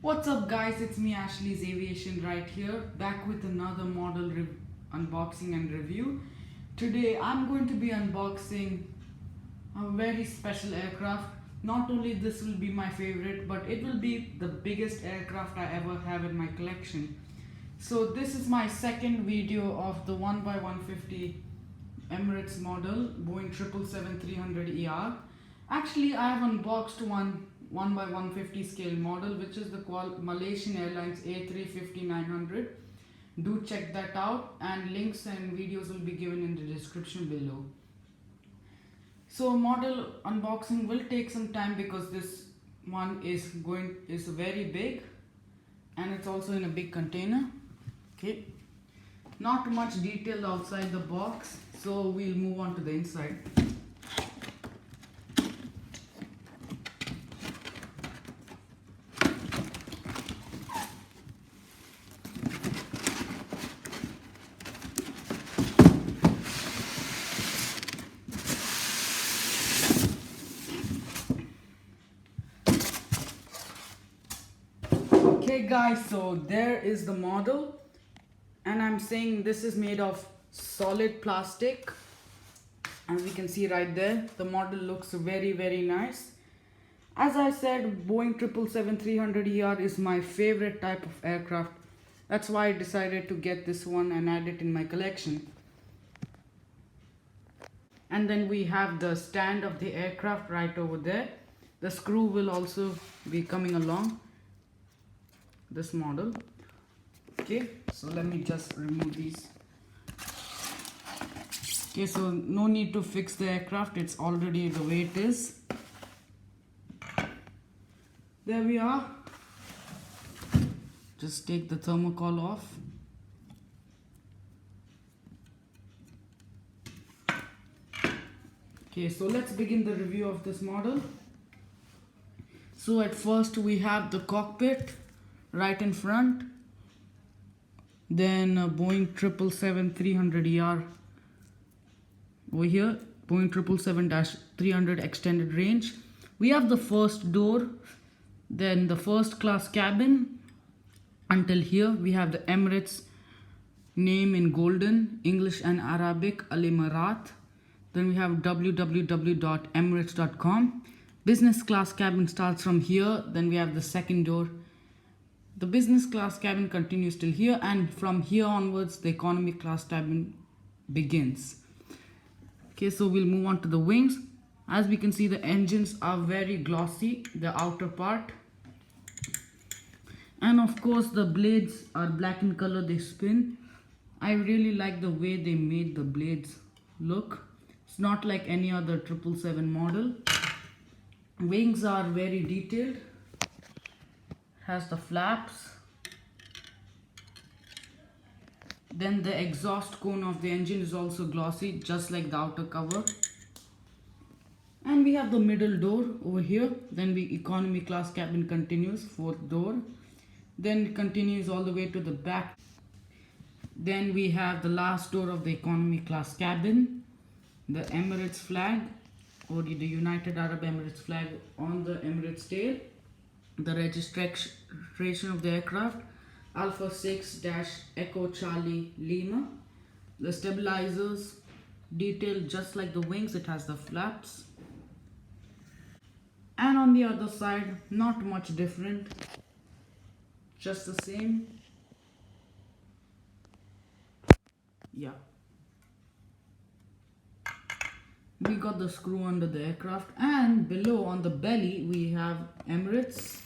What's up guys, it's me Ashley's Aviation right here, back with another model unboxing and review. Today I'm going to be unboxing a very special aircraft. Not only this will be my favorite, but it will be the biggest aircraft I ever have in my collection. So this is my second video of the 1x150 Emirates model Boeing 777-300ER. Actually, I have unboxed one 1x150 scale model, which is the Malaysian Airlines A350-900. Do check that out, and links and videos will be given in the description below. So model unboxing will take some time because this one is very big and it's also in a big container. Okay, not much detail outside the box, so we'll move on to the inside. Okay guys, so there is the model, and I'm saying this is made of solid plastic, and we can see right there the model looks very nice. As I said, Boeing 777-300ER is my favorite type of aircraft. That's why I decided to get this one and add it in my collection. And then we have the stand of the aircraft right over there. The screw will also be coming along this model. Okay, so let me just remove these. Okay, so no need to fix the aircraft, it's already the way it is. There we are. Just take the thermocol off. Okay, so let's begin the review of this model. So at first we have the cockpit right in front, then Boeing 777-300ER over here, Boeing 777-300 extended range. We have the first door, then the first class cabin. Until here we have the Emirates name in golden, English and Arabic, Al Emirat. Then we have www.emirates.com. Business class cabin starts from here. Then we have the second door. The business class cabin continues till here, and from here onwards the economy class cabin begins. Okay, so we'll move on to the wings. As we can see, the engines are very glossy, the outer part. And of course the blades are black in color, they spin. I really like the way they made the blades look. It's not like any other 777 model. Wings are very detailed. Has the flaps, then the exhaust cone of the engine is also glossy, just like the outer cover. And we have the middle door over here. Then the economy class cabin continues, fourth door, then it continues all the way to the back. Then we have the last door of the economy class cabin, the Emirates flag, or the United Arab Emirates flag on the Emirates tail. The registration of the aircraft, Alpha 6-Echo Charlie Lima. The stabilizers detailed just like the wings, it has the flaps. And on the other side, not much different, just the same. Yeah. We got the screw under the aircraft, and below on the belly we have Emirates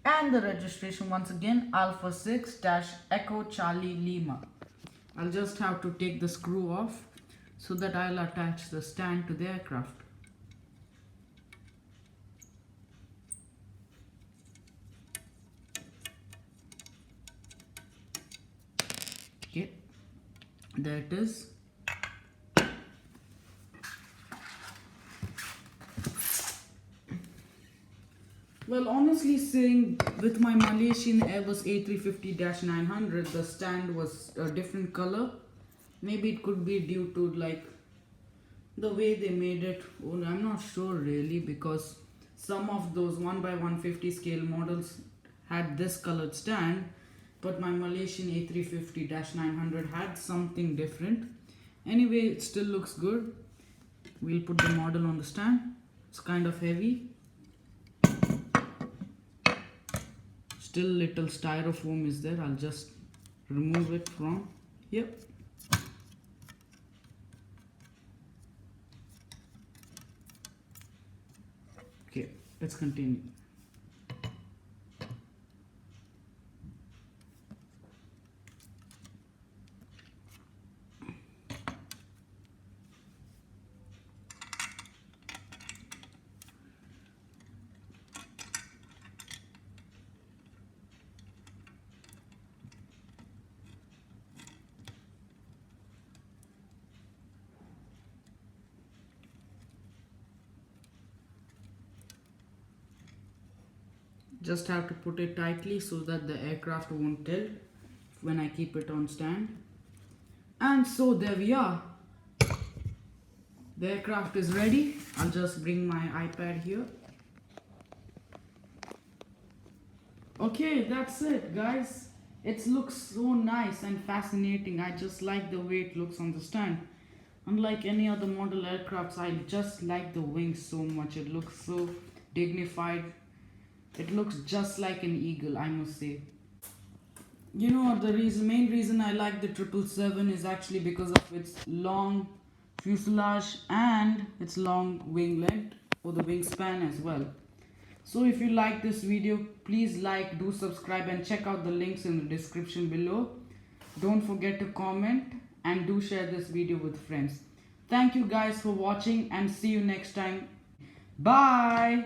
and the registration once again, Alpha 6-Echo Charlie Lima. I'll just have to take the screw off so that I'll attach the stand to the aircraft. Okay, there it is. Well, honestly saying, with my Malaysian Airbus A350-900, the stand was a different color. Maybe it could be due to like the way they made it. Oh, I'm not sure really, because Some of those 1x150 scale models had this colored stand, but my Malaysian A350-900 had something different. Anyway, it still looks good. We'll put the model on the stand. It's kind of heavy. Still little styrofoam is there. I'll just remove it from here. Okay, let's continue. Just have to put it tightly so that the aircraft won't tilt when I keep it on stand. And so there we are. The aircraft is ready. I'll just bring my iPad here. Okay, that's it, guys. It looks so nice and fascinating. I just like the way it looks on the stand. Unlike any other model aircrafts, I just like the wings so much. It looks so dignified. It looks just like an eagle, I must say. You know, the main reason I like the 777 is actually because of its long fuselage and its long wing length, or the wingspan as well. So if you like this video, please like, do subscribe, and check out the links in the description below. Don't forget to comment and do share this video with friends. Thank you guys for watching, and see you next time. Bye.